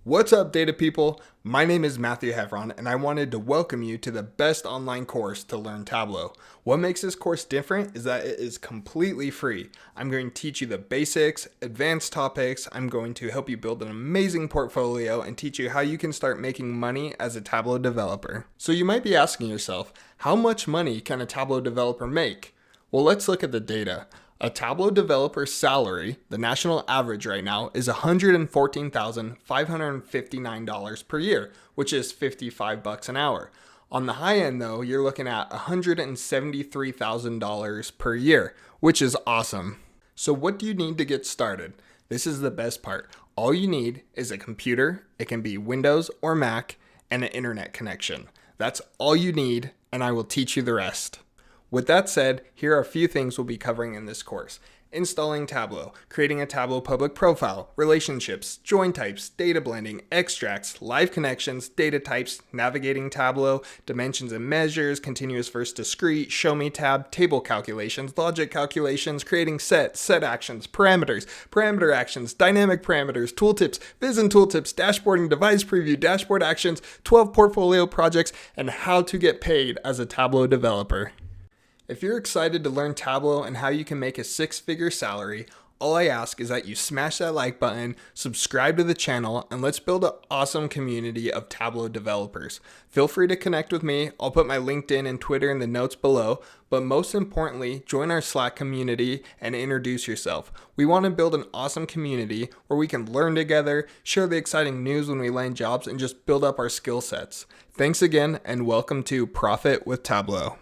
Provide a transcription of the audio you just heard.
What's up, data people? My name is Matthew Hevron, and I wanted to welcome you to the best online course to learn Tableau. What makes this course different is that it is completely free. I'm going to teach you the basics, advanced topics. I'm going to help you build an amazing portfolio and teach you how you can start making money as a Tableau developer. So you might be asking yourself, how much money can a Tableau developer make? Well, let's look at the data. A Tableau developer's salary, the national average right now, is $114,559 per year, which is $55 an hour. On the high end though, you're looking at $173,000 per year, which is awesome. So what do you need to get started? This is the best part. All you need is a computer, it can be Windows or Mac, and an internet connection. That's all you need, and I will teach you the rest. With that said, here are a few things we'll be covering in this course. Installing Tableau, creating a Tableau public profile, relationships, join types, data blending, extracts, live connections, data types, navigating Tableau, dimensions and measures, continuous versus discrete, show me tab, table calculations, logic calculations, creating set actions, parameter actions, dynamic parameters, tooltips, viz and tooltips, dashboarding, device preview, dashboard actions, 12 portfolio projects, and how to get paid as a Tableau developer. If you're excited to learn Tableau and how you can make a six-figure salary, all I ask is that you smash that like button, subscribe to the channel, and let's build an awesome community of Tableau developers. Feel free to connect with me. I'll put my LinkedIn and Twitter in the notes below, but most importantly, join our Slack community and introduce yourself. We want to build an awesome community where we can learn together, share the exciting news when we land jobs, and just build up our skill sets. Thanks again, and welcome to Profit with Tableau.